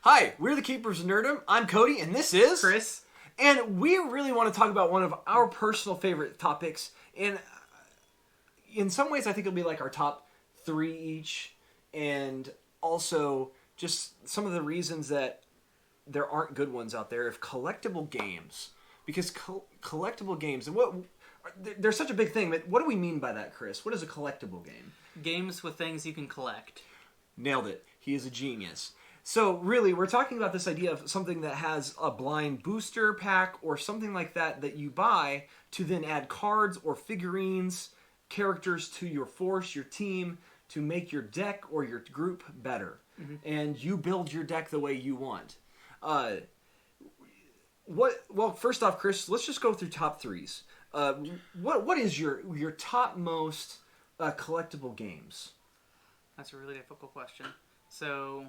Hi, we're the Keepers of Nerdom. I'm Cody, and this is... Chris. And we really want to talk about one of our personal favorite topics. And in some ways, I think it'll be like our top three each. And also, just some of the reasons that there aren't good ones out there of collectible games. Because collectible games... They're such a big thing, but what do we mean by that, Chris? What is a collectible game? Games with things you can collect. Nailed it. He is a genius. So really, we're talking about this idea of something that has a blind booster pack or something like that you buy to then add cards or figurines, characters to your force, your team, to make your deck or your group better. Mm-hmm. And you build your deck the way you want. Well, first off, Chris, let's just go through top threes. What is your top most collectible games? That's a really difficult question. So,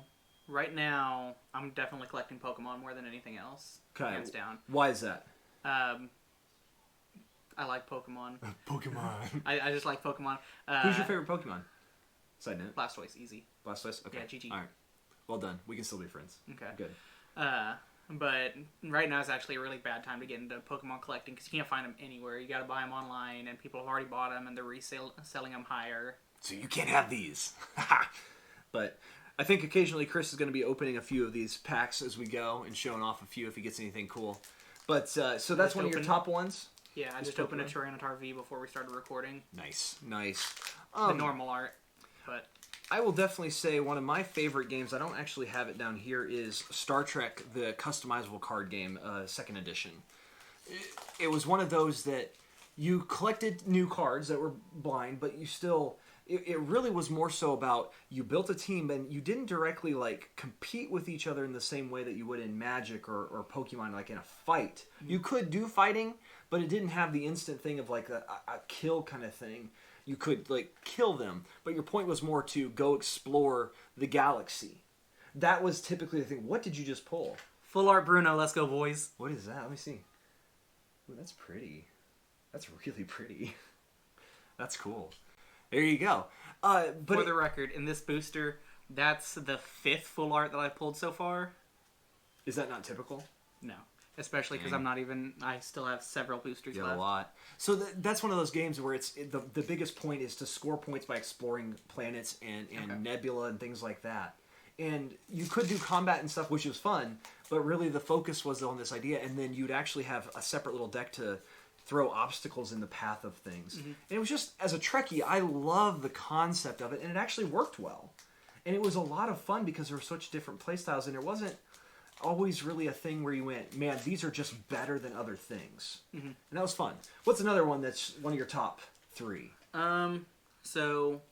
right now, I'm definitely collecting Pokemon more than anything else. Okay. Hands down. Why is that? I like Pokemon. Pokemon. I just like Pokemon. Who's your favorite Pokemon? Side note. Blastoise, easy. Blastoise? Okay. Yeah, GG. All right. Well done. We can still be friends. Okay. Good. But right now is actually a really bad time to get into Pokemon collecting because you can't find them anywhere. You got to buy them online, and people have already bought them, and they're selling them higher. So you can't have these. But I think occasionally Chris is going to be opening a few of these packs as we go and showing off a few if he gets anything cool. But so that's one of your top ones? Yeah, I just opened a Tyranitar V before we started recording. Nice. The normal art, but... I will definitely say one of my favorite games, I don't actually have it down here, is Star Trek, the customizable card game, 2nd edition. It was one of those that you collected new cards that were blind, but you still... It really was more so about you built a team and you didn't directly compete with each other in the same way that you would in Magic or Pokemon, like in a fight. Mm-hmm. You could do fighting, but it didn't have the instant thing of like a kill kind of thing. You could kill them, but your point was more to go explore the galaxy. That was typically the thing. What did you just pull? Full art Bruno, let's go boys. What is that? Let me see. Ooh, that's pretty. That's really pretty. That's cool. There you go. But for the record, in this booster, that's the 5th full art that I've pulled so far. Is that not typical? No. Especially because I still have several boosters left. A lot. So that's one of those games where the biggest point is to score points by exploring planets and nebula and things like that. And you could do combat and stuff, which was fun, but really the focus was on this idea, and then you'd actually have a separate little deck to throw obstacles in the path of things. Mm-hmm. And it was just, as a Trekkie, I love the concept of it, and it actually worked well. And it was a lot of fun because there were such different playstyles, and there wasn't always really a thing where you went, man, these are just better than other things. Mm-hmm. And that was fun. What's another one that's one of your top three? So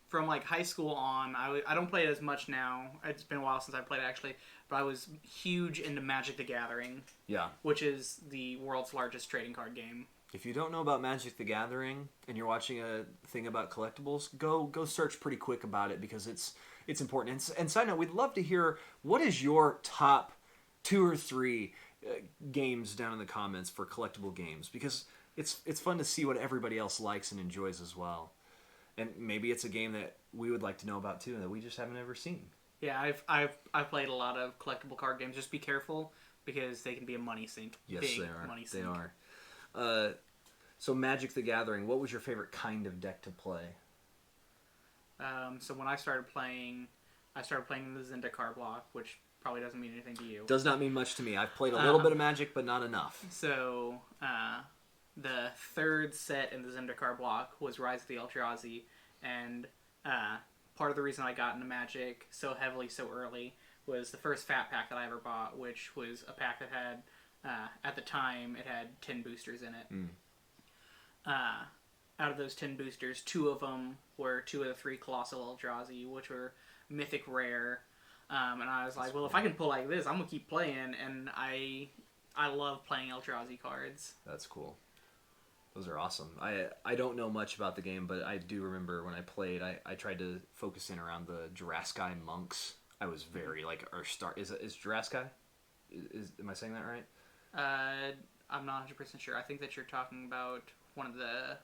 from high school on, I don't play it as much now. It's been a while since I played it actually, but I was huge into Magic the Gathering. Yeah. Which is the world's largest trading card game. If you don't know about Magic the Gathering and you're watching a thing about collectibles, go search pretty quick about it because it's important. And side note, we'd love to hear what is your top 2 or 3 games down in the comments for collectible games because it's fun to see what everybody else likes and enjoys as well. And maybe it's a game that we would like to know about too that we just haven't ever seen. Yeah, I've played a lot of collectible card games. Just be careful because they can be a money sink. Yes, Big they are. Money sink. They are. So Magic the Gathering, what was your favorite kind of deck to play? So when I started playing the Zendikar block, which probably doesn't mean anything to you. Does not mean much to me. I've played a little bit of Magic, but not enough. So the 3rd set in the Zendikar block was Rise of the Eldrazi, and part of the reason I got into Magic so heavily so early was the first Fat Pack that I ever bought, which was a pack that had, at the time, it had 10 boosters in it. Mm. Out of those 10 boosters, 2 of them were 2 of the 3 Colossal Eldrazi, which were mythic rare. And I was like, well, if I can pull like this, I'm going to keep playing. And I love playing Eldrazi cards. That's cool. Those are awesome. I don't know much about the game, but I do remember when I played, I tried to focus in around the Jurassic monks. I was very, is Jurassic? Am I saying that right? I'm not 100% sure. I think that you're talking about one of the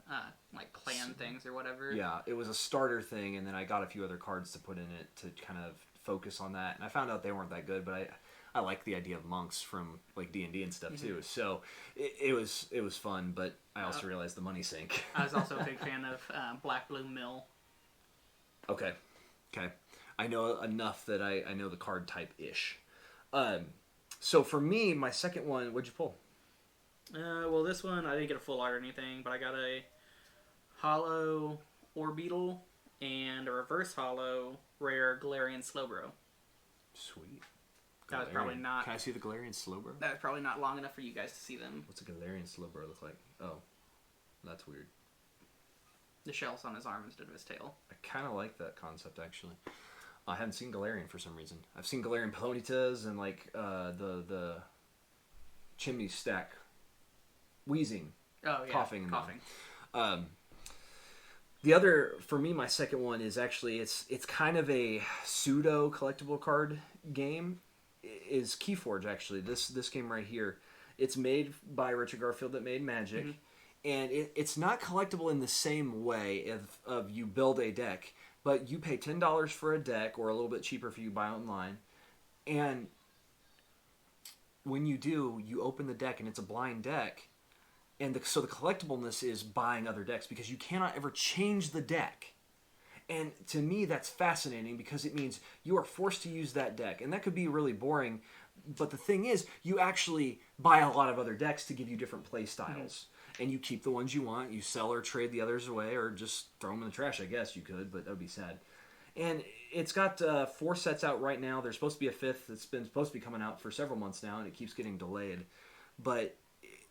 clan things or whatever. Yeah, it was a starter thing, and then I got a few other cards to put in it to kind of focus on that. And I found out they weren't that good, but I like the idea of monks from like D&D and stuff too. So it was fun, but I also realized the money sink. I was also a big fan of Black Blue Mill. Okay. I know enough that I know the card type ish. So for me, my second one, what'd you pull? Well, this one I didn't get a full art or anything, but I got a hollow Orbeetle and a reverse hollow rare Galarian Slowbro. Sweet. That was probably not. Can I see the Galarian Slowbro? That was probably not long enough for you guys to see them. What's a Galarian Slowbro look like? Oh, that's weird. The shell's on his arm instead of his tail. I kind of like that concept, actually. I haven't seen Galarian for some reason. I've seen Galarian Ponytas and like the chimney stack wheezing, coughing. The other, for me, my second one is actually it's kind of a pseudo collectible card game. Is Keyforge, actually. This game right here. It's made by Richard Garfield that made Magic. And it's not collectible in the same way of you build a deck, but you pay $10 for a deck, or a little bit cheaper if you buy online. And when you do, you open the deck, and it's a blind deck. And so the collectibleness is buying other decks, because you cannot ever change the deck. And to me, that's fascinating, because it means you are forced to use that deck. And that could be really boring, but the thing is, you actually buy a lot of other decks to give you different play styles. And you keep the ones you want, you sell or trade the others away, or just throw them in the trash, I guess you could, but that would be sad. And it's got 4 sets out right now. There's supposed to be a 5th that's been supposed to be coming out for several months now, and it keeps getting delayed. But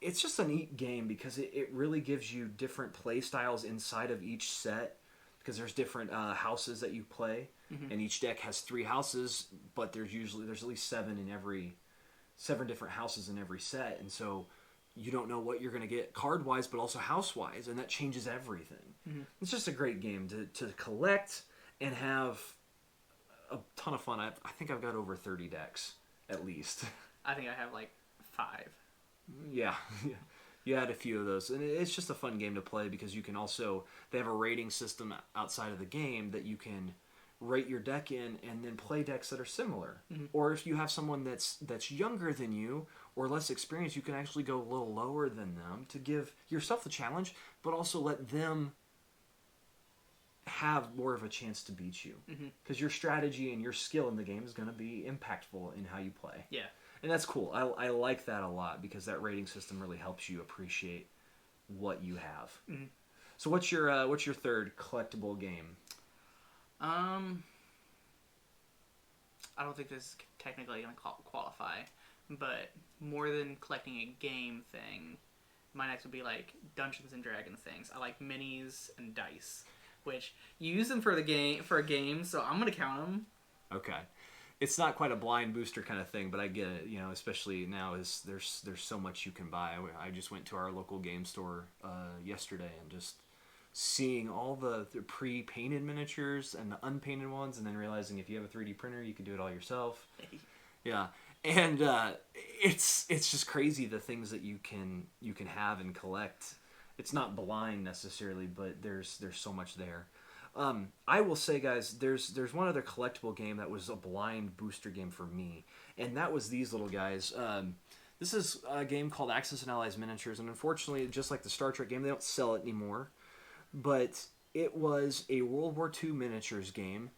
it's just a neat game, because it really gives you different play styles inside of each set, because there's different houses that you play, and each deck has 3 houses, but there's at least 7 different houses in every set, and so you don't know what you're going to get card-wise, but also house-wise, and that changes everything. It's just a great game to collect and have a ton of fun. I think I've got over 30 decks, at least. I think I have like 5. Yeah. You had a few of those, and it's just a fun game to play, because you can also, they have a rating system outside of the game that you can rate your deck in, and then play decks that are similar. Or if you have someone that's younger than you or less experienced, you can actually go a little lower than them to give yourself the challenge, but also let them have more of a chance to beat you, because your strategy and your skill in the game is going to be impactful in how you play. Yeah. And that's cool. I like that a lot, because that rating system really helps you appreciate what you have. So what's your third collectible game? I don't think this is technically going to qualify, but more than collecting a game thing, my next would be like Dungeons and Dragons things. I like minis and dice, which you use them for a game, so I'm going to count them. Okay. It's not quite a blind booster kind of thing, but I get it, especially now there's so much you can buy. I just went to our local game store yesterday, and just seeing all the pre-painted miniatures and the unpainted ones, and then realizing if you have a 3D printer, you can do it all yourself. Yeah. And it's just crazy, the things that you can have and collect. It's not blind necessarily, but there's so much there. I will say, guys, there's one other collectible game that was a blind booster game for me, and that was these little guys. This is a game called Axis and Allies Miniatures, and unfortunately, just like the Star Trek game, they don't sell it anymore. But it was a World War II miniatures game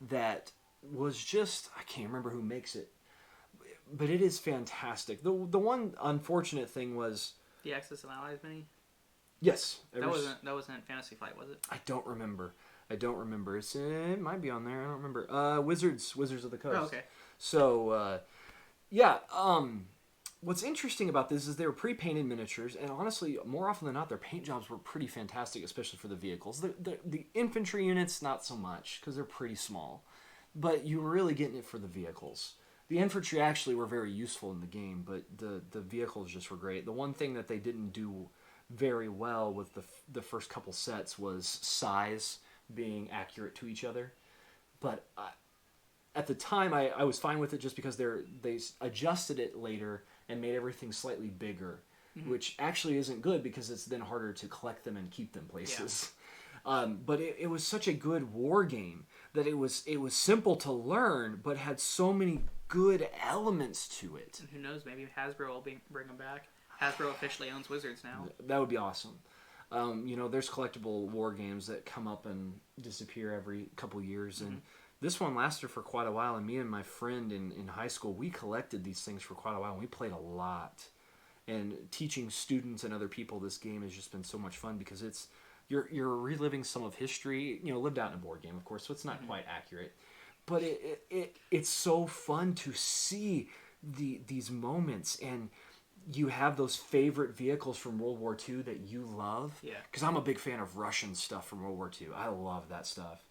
that was just, I can't remember who makes it, but it is fantastic. The one unfortunate thing was the Axis and Allies mini. Yes, that wasn't Fantasy Flight, was it? I don't remember. It might be on there. I don't remember. Wizards of the Coast. Oh, okay. So, yeah. What's interesting about this is they were pre-painted miniatures, and honestly, more often than not, their paint jobs were pretty fantastic, especially for the vehicles. The infantry units, not so much, because they're pretty small. But you were really getting it for the vehicles. The infantry actually were very useful in the game, but the vehicles just were great. The one thing that they didn't do very well with the first couple sets was size being accurate to each other. But at the time, I was fine with it, just because they adjusted it later and made everything slightly bigger, which actually isn't good, because it's then harder to collect them and keep them places. Yeah. But it was such a good war game that it was simple to learn, but had so many good elements to it. And who knows? Maybe Hasbro will bring them back. Hasbro officially owns Wizards now. That would be awesome. There's collectible war games that come up and disappear every couple years, and this one lasted for quite a while. And me and my friend in high school, we collected these things for quite a while, and we played a lot. And teaching students and other people this game has just been so much fun because you're reliving some of history, lived out in a board game, of course, so it's not quite accurate. But it's so fun to see these moments, and you have those favorite vehicles from World War II that you love. Yeah. Because I'm a big fan of Russian stuff from World War II. I love that stuff.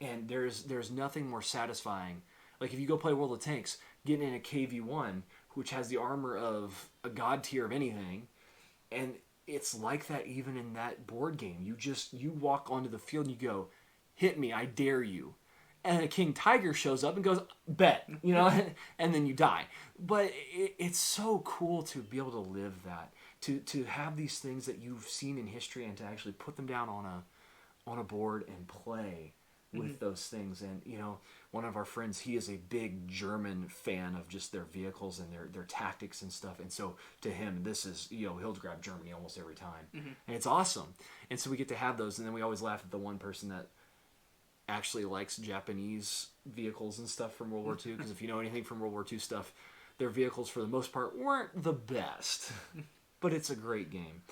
And there's nothing more satisfying. Like if you go play World of Tanks, getting in a KV-1, which has the armor of a god tier of anything, and it's like that even in that board game. You walk onto the field and you go, hit me, I dare you. And a King Tiger shows up and goes, bet, and then you die. But it's so cool to be able to live that, to have these things that you've seen in history and to actually put them down on a board and play with those things. And, one of our friends, he is a big German fan of just their vehicles and their tactics and stuff. And so to him, this is, he'll grab Germany almost every time. And it's awesome. And so we get to have those. And then we always laugh at the one person that actually likes Japanese vehicles and stuff from World War II, because if you know anything from World War II stuff, their vehicles for the most part weren't the best, but it's a great game.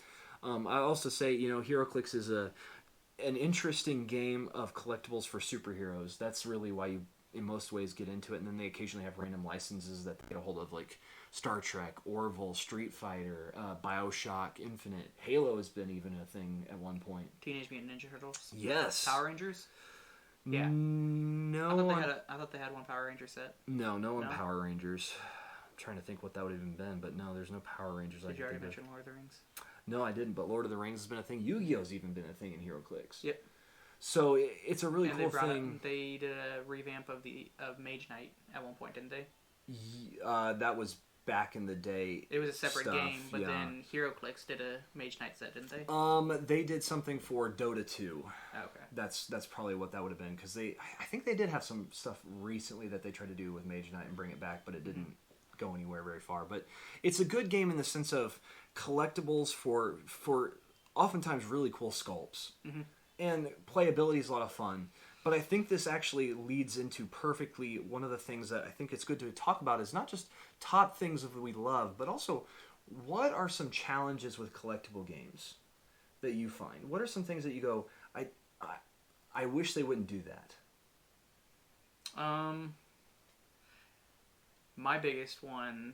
I also say, HeroClix is an interesting game of collectibles for superheroes. That's really why you, in most ways, get into it, and then they occasionally have random licenses that they get a hold of, like Star Trek, Orville, Street Fighter, Bioshock, Infinite. Halo has been even a thing at one point. Teenage Mutant Ninja Turtles? Yes. Power Rangers? Yeah. No. I thought they had one Power Ranger set. No one Power Rangers. I'm trying to think what that would have even been, but no, there's no Power Rangers. Did you already mention Lord of the Rings? No, I didn't, but Lord of the Rings has been a thing. Yu-Gi-Oh's even been a thing in HeroClix. Yep. So it's a really cool thing. They did a revamp of Mage Knight at one point, didn't they? That was back in the day. It was a separate game, but then HeroClix did a Mage Knight set, didn't they? They did something for Dota 2. Okay. That's probably what that would have been, because I think they did have some stuff recently that they tried to do with Mage Knight and bring it back, but it didn't go anywhere very far. But it's a good game in the sense of collectibles for oftentimes really cool sculpts. And playability is a lot of fun. But I think this actually leads into perfectly one of the things that I think it's good to talk about is not just top things that we love, but also what are some challenges with collectible games that you find? What are some things that you go, I wish they wouldn't do that? My biggest one,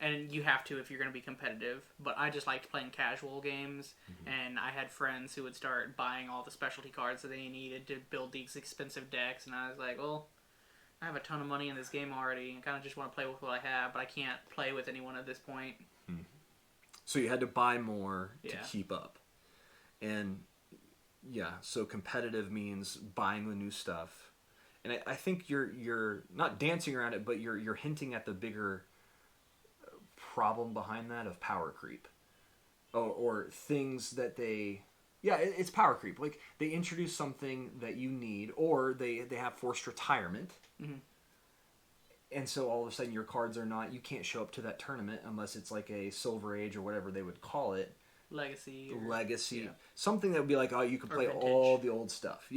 and you have to if you're going to be competitive, but I just liked playing casual games, and I had friends who would start buying all the specialty cards that they needed to build these expensive decks, and I was like, well, I have a ton of money in this game already, and kind of just want to play with what I have, but I can't play with anyone at this point. So you had to buy more to keep up. And, so competitive means buying the new stuff. And I think you're not dancing around it, but you're hinting at the bigger problem behind that of power creep, or things that it's power creep. Like they introduce something that you need, or they have forced retirement, and so all of a sudden your cards you can't show up to that tournament unless it's like a Silver Age or whatever they would call it, Legacy, something that would be like, oh, you can play all the old stuff,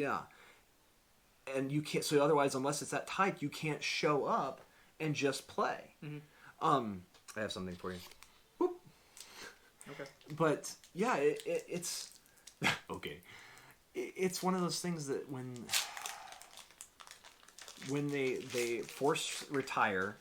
and you can't. So otherwise, unless it's that type, you can't show up and just play. I have something for you. Whoop. Okay. But it's okay. It's one of those things that when they force retire,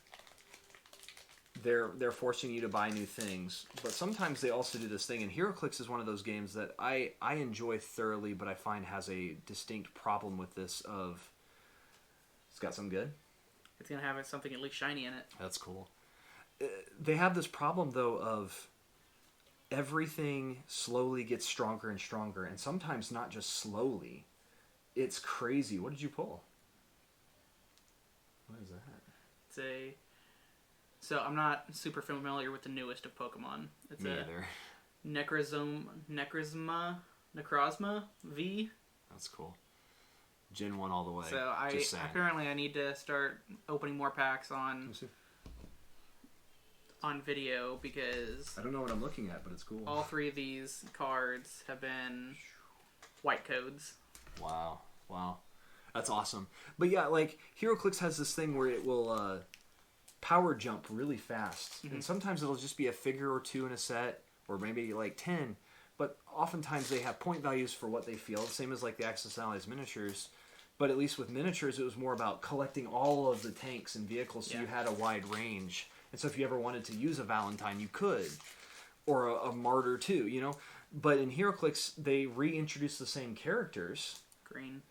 they're forcing you to buy new things. But sometimes they also do this thing, and HeroClix is one of those games that I enjoy thoroughly, but I find has a distinct problem with this. Of it's got something good. It's gonna have something at least shiny in it. That's cool. They have this problem, though, of everything slowly gets stronger and stronger, and sometimes not just slowly. It's crazy. What did you pull? What is that? So I'm not super familiar with the newest of Pokemon. It's Me either. Necrozma V. That's cool. Gen 1 all the way. So apparently I need to start opening more packs on video because I don't know what I'm looking at, but it's cool. All 3 of these cards have been white codes. Wow. That's awesome. But yeah, like HeroClix has this thing where it will power jump really fast. And sometimes it'll just be a figure or 2 in a set, or maybe like 10. But oftentimes they have point values for what they feel, same as like the Axis Allies miniatures. But at least with miniatures, it was more about collecting all of the tanks and vehicles, so you had a wide range. And so if you ever wanted to use a Valentine, you could. Or a Martyr too, you know? But in HeroClix, they reintroduce the same characters. Green.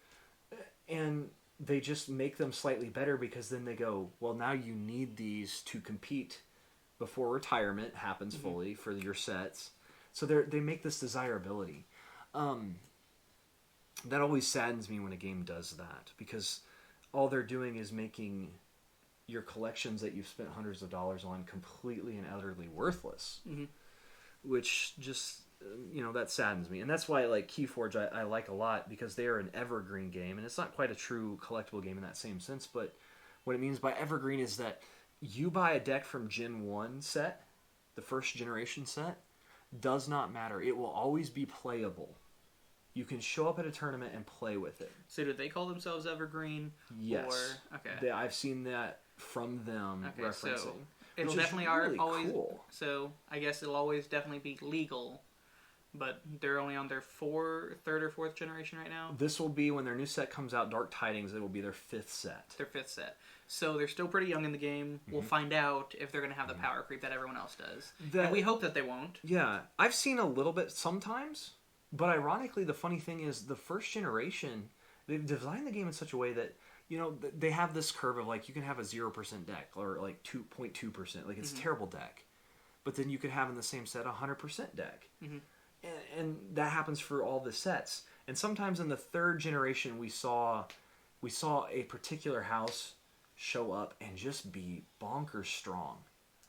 And they just make them slightly better because then they go, well, now you need these to compete before retirement happens fully for your sets. So they make this desirability. That always saddens me when a game does that, because all they're doing is making your collections that you've spent hundreds of dollars on completely and utterly worthless. Which just, that saddens me. And that's why, like, Keyforge I like a lot, because they are an evergreen game, and it's not quite a true collectible game in that same sense, but what it means by evergreen is that you buy a deck from Gen 1 set, the first generation set, does not matter. It will always be playable. You can show up at a tournament and play with it. So do they call themselves evergreen? Yes. Or, okay. I've seen that from them referencing. So it'll definitely really always. Cool. So I guess it'll always definitely be legal, but they're only on their third or fourth generation right now. This will be when their new set comes out, Dark Tidings. It will be their 5th set. Their 5th set. So they're still pretty young in the game. We'll find out if they're going to have the power creep that everyone else does. And we hope that they won't. Yeah, I've seen a little bit sometimes, but ironically, the funny thing is the first generation, they've designed the game in such a way that, they have this curve of, like, you can have a 0% deck, or, like, 2.2%. Like, it's a terrible deck. But then you could have in the same set a 100% deck. And that happens for all the sets. And sometimes in the 3rd generation, we saw a particular house show up and just be bonkers strong.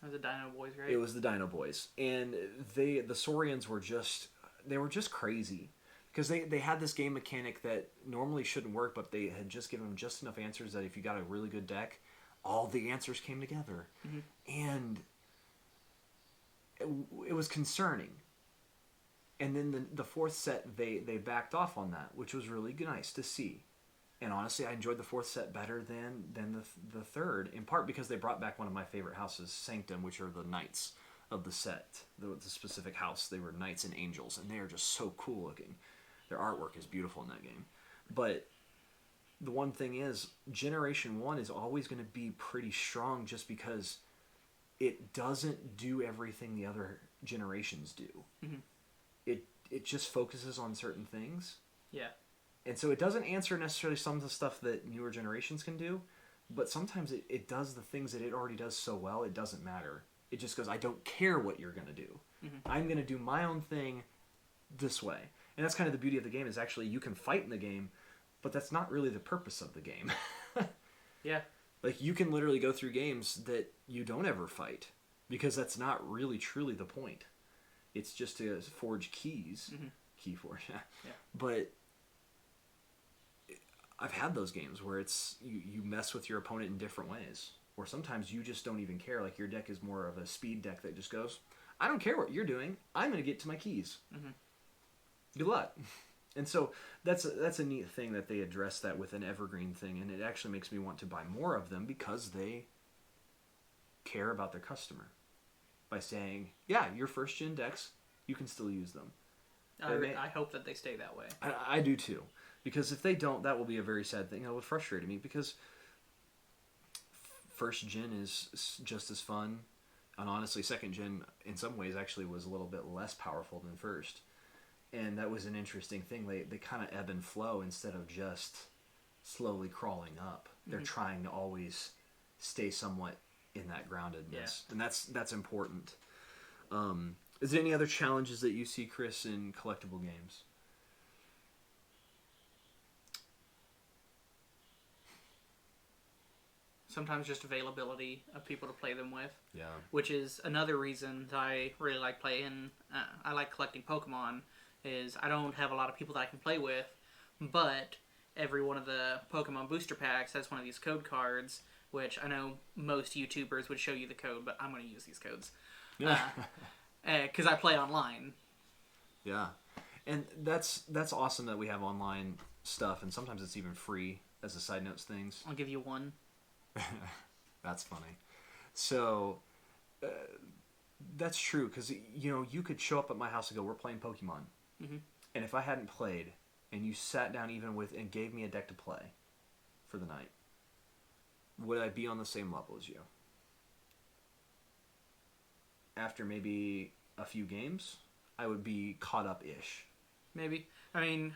It was the Dino Boys, right? It was the Dino Boys. And the Saurians were just crazy. Because they had this game mechanic that normally shouldn't work, but they had just given them just enough answers that if you got a really good deck, all the answers came together. And it was concerning. And then the 4th set, they backed off on that, which was really nice to see. And honestly, I enjoyed the 4th set better than the 3rd, in part because they brought back one of my favorite houses, Sanctum, which are the knights of the set. The specific house, they were knights and angels, and they are just so cool looking. Their artwork is beautiful in that game. But the one thing is, Generation 1 is always going to be pretty strong just because it doesn't do everything the other generations do. It just focuses on certain things. Yeah. And so it doesn't answer necessarily some of the stuff that newer generations can do, but sometimes it does the things that it already does so well, it doesn't matter. It just goes, I don't care what you're going to do. I'm going to do my own thing this way. And that's kind of the beauty of the game, is actually you can fight in the game, but that's not really the purpose of the game. Yeah. Like, you can literally go through games that you don't ever fight, because that's not really truly the point. It's just to forge keys. Keyforge. Yeah. But I've had those games where it's you mess with your opponent in different ways. Or sometimes you just don't even care. Like, your deck is more of a speed deck that just goes, I don't care what you're doing. I'm going to get to my keys. Good luck. And so that's a neat thing that they address that with an evergreen thing. And it actually makes me want to buy more of them because they care about their customer. By saying, yeah, your first gen decks, you can still use them. I hope that they stay that way. I do too. Because if they don't, that will be a very sad thing. It would frustrate me, because first gen is just as fun. And honestly, second gen, in some ways, actually was a little bit less powerful than first. And that was an interesting thing. They kind of ebb and flow instead of just slowly crawling up. They're trying to always stay somewhat in that groundedness. And that's important. Is there any other challenges that you see, Chris, in collectible games? Sometimes just availability of people to play them with. Yeah. Which is another reason that I really like playing. I like collecting Pokemon. Is I don't have a lot of people that I can play with, but every one of the Pokemon booster packs has one of these code cards, which I know most YouTubers would show you the code, but I'm going to use these codes. Yeah. Because I play online. Yeah. And that's awesome that we have online stuff, and sometimes it's even free as a side notes things. I'll give you one. That's funny. So, that's true, because, you know, you could show up at my house and go, we're playing Pokemon. Mm-hmm. And if I hadn't played, and you sat down even with, and gave me a deck to play for the night, would I be on the same level as you? After maybe a few games, I would be caught up-ish. Maybe. I mean,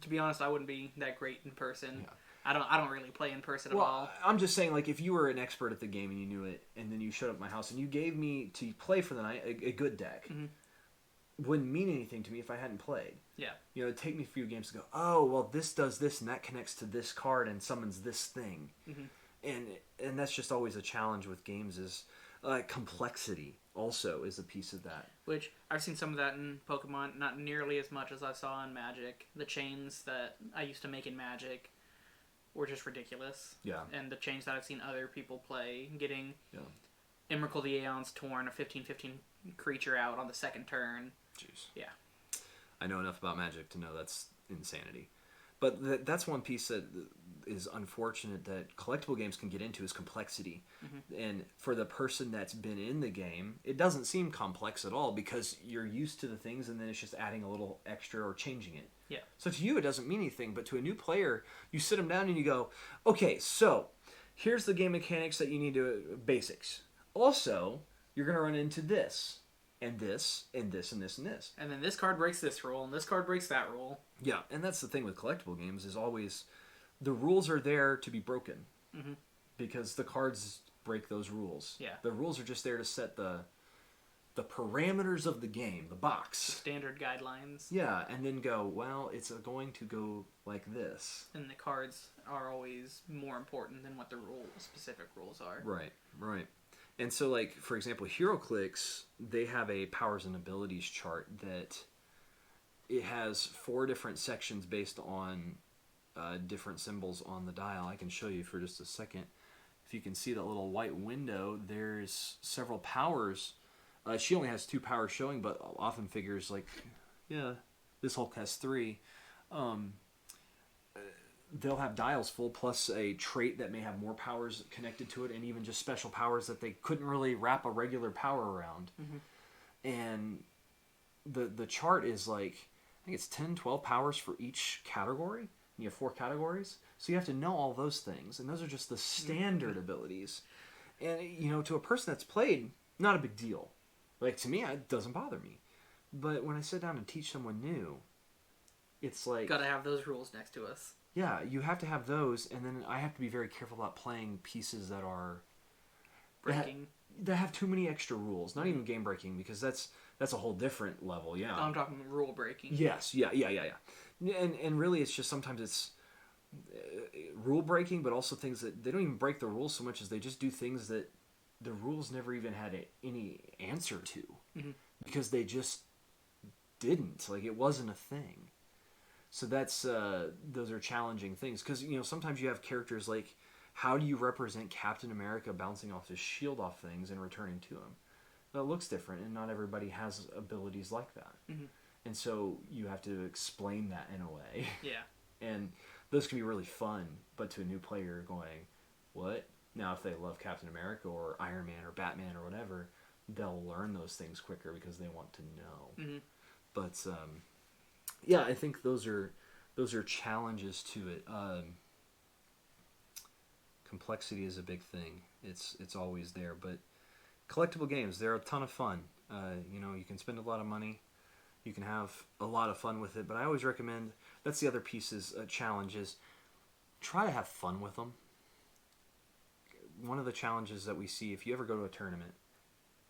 to be honest, I wouldn't be that great in person. Yeah. I don't really play in person at all. I'm just saying, like, if you were an expert at the game and you knew it, and then you showed up at my house and you gave me to play for the night a good deck, mm-hmm. wouldn't mean anything to me if I hadn't played. Yeah. You know, it'd take me a few games to go, oh, well, this does this and that connects to this card and summons this thing. Mm-hmm. And that's just always a challenge with games is complexity also is a piece of that. Which, I've seen some of that in Pokemon, not nearly as much as I saw in Magic. The chains that I used to make in Magic were just ridiculous. Yeah. And the chains that I've seen other people play, getting Emrakul the Aeon's Torn, a 15/15 creature out on the second turn. Jeez. Yeah. I know enough about Magic to know that's insanity. But that's one piece that is unfortunate that collectible games can get into is complexity. Mm-hmm. And for the person that's been in the game, it doesn't seem complex at all because you're used to the things and then it's just adding a little extra or changing it. Yeah. So to you, it doesn't mean anything. But to a new player, you sit them down and you go, okay, so here's the game mechanics that you need to... basics. Also, you're going to run into this. And this, and this, and this, and this. And then this card breaks this rule, and this card breaks that rule. Yeah, and that's the thing with collectible games is always the rules are there to be broken. Mm-hmm. Because the cards break those rules. Yeah. The rules are just there to set the parameters of the game, the box. The standard guidelines. Yeah, and then go, well, it's going to go like this. And the cards are always more important than what the specific rules are. Right, right. And so, like, for example, HeroClix, they have a powers and abilities chart that it has 4 different sections based on different symbols on the dial. I can show you for just a second. If you can see that little white window, there's several powers. She only has 2 powers showing, but often figures like, yeah, this Hulk has 3. They'll have dials full, plus a trait that may have more powers connected to it, and even just special powers that they couldn't really wrap a regular power around. Mm-hmm. And the chart is like, I think it's 10, 12 powers for each category. And you have 4 categories. So you have to know all those things, and those are just the standard abilities. And, you know, to a person that's played, not a big deal. Like, to me, it doesn't bother me. But when I sit down and teach someone new, it's like... Gotta have those rules next to us. Yeah, you have to have those, and then I have to be very careful about playing pieces that are... breaking. That have too many extra rules. Not even game breaking, because that's a whole different level, yeah. No, I'm talking rule breaking. Yes, yeah. And really, it's just sometimes it's rule breaking, but also things that they don't even break the rules so much as they just do things that the rules never even had any answer to. Mm-hmm. Because they just didn't. Like, it wasn't a thing. So that's those are challenging things because you know sometimes you have characters like how do you represent Captain America bouncing off his shield off things and returning to him? That looks different, and not everybody has abilities like that. Mm-hmm. And so you have to explain that in a way. Yeah. And those can be really fun, but to a new player going, what? Now if they love Captain America or Iron Man or Batman or whatever, they'll learn those things quicker because they want to know. Mm-hmm. But yeah, I think those are challenges to it. Complexity is a big thing. It's always there. But collectible games, they're a ton of fun. You know, you can spend a lot of money. You can have a lot of fun with it. But I always recommend, that's the other piece is challenges. Try to have fun with them. One of the challenges that we see, if you ever go to a tournament,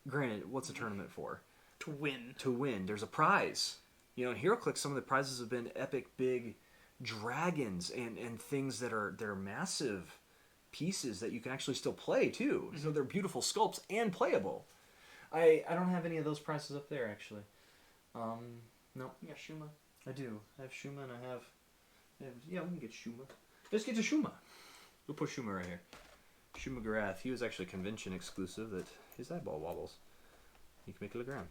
granted, what's a tournament for? To win. To win. There's a prize. You know, in HeroClix, some of the prizes have been epic, big dragons and things that are massive pieces that you can actually still play, too. Mm-hmm. So they're beautiful sculpts and playable. I don't have any of those prizes up there, actually. No. You got Shuma. I do. I have Shuma and I have Yeah, we can get Shuma. Let's get to Shuma. We'll put Shuma right here. Shuma Garath. He was actually a convention exclusive that his eyeball wobbles. You can make it look around.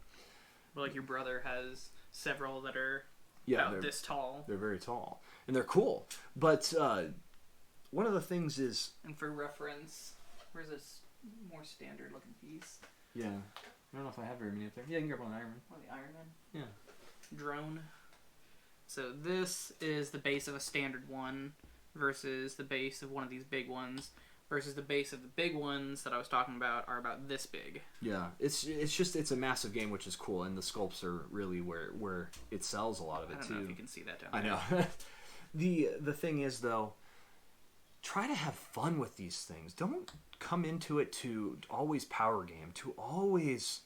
Well, like your brother has several that are Yeah, about this tall. They're very tall. And they're cool. But one of the things is... And for reference, where's this more standard looking piece? Yeah. I don't know if I have very many up there. Yeah, you can grab one of the Iron Man. Oh, the Iron Man? Yeah. Drone. So this is the base of a standard one versus the base of one of these big ones versus the base of the big ones that I was talking about are about this big. Yeah, it's a massive game, which is cool, and the sculpts are really where it sells a lot of it, too. I don't know if you can see that down there. I know. The thing is, though, try to have fun with these things. Don't come into it to always power game, to always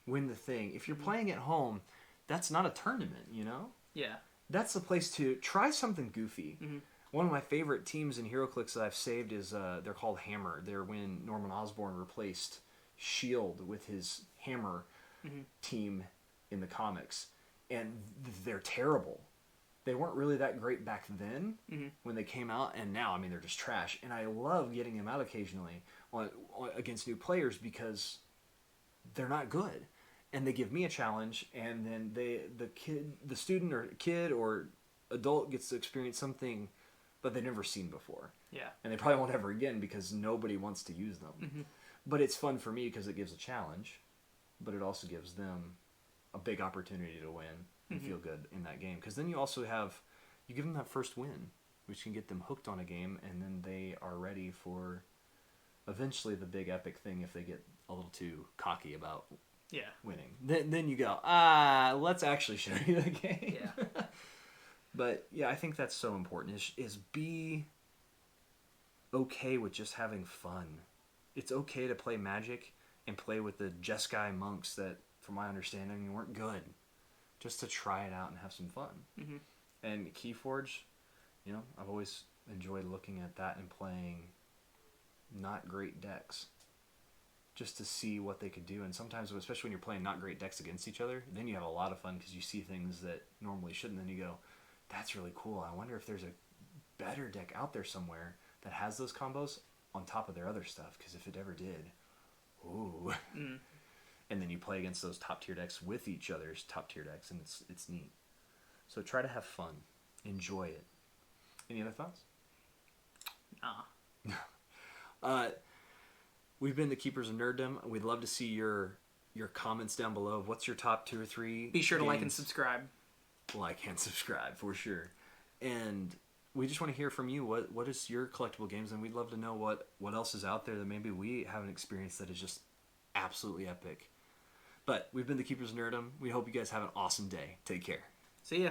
win the thing. If you're playing at home, that's not a tournament, you know? Yeah. That's the place to try something goofy. Mm-hmm. One of my favorite teams in HeroClix that I've saved is they're called Hammer. They're when Norman Osborn replaced Shield with his Hammer team in the comics, and they're terrible. They weren't really that great back then when they came out, and now, I mean, they're just trash. And I love getting them out occasionally against new players because they're not good. And they give me a challenge, and then the student or kid or adult gets to experience something that they've never seen before. Yeah. And they probably won't ever again because nobody wants to use them. Mm-hmm. But it's fun for me because it gives a challenge, but it also gives them a big opportunity to win and feel good in that game. Because then you give them that first win, which can get them hooked on a game, and then they are ready for eventually the big epic thing if they get a little too cocky about winning. Then you go, let's actually show you the game. Yeah. But yeah, I think that's so important is be okay with just having fun. It's okay to play Magic and play with the Jeskai monks that, from my understanding, weren't good. Just to try it out and have some fun. Mm-hmm. And Keyforge, I've always enjoyed looking at that and playing not great decks. Just to see what they could do. And sometimes, especially when you're playing not great decks against each other, then you have a lot of fun because you see things that normally shouldn't. Then you go, that's really cool. I wonder if there's a better deck out there somewhere that has those combos on top of their other stuff. Because if it ever did, ooh. Mm. And then you play against those top tier decks with each other's top tier decks, and it's neat. So try to have fun. Enjoy it. Any other thoughts? Nah. We've been the Keepers of Nerddom. We'd love to see your comments down below. What's your top 2 or 3 Be sure games? To like and subscribe. Like and subscribe, for sure. And we just want to hear from you. What is your collectible games? And we'd love to know what else is out there that maybe we haven't experienced that is just absolutely epic. But we've been the Keepers of Nerddom. We hope you guys have an awesome day. Take care. See ya.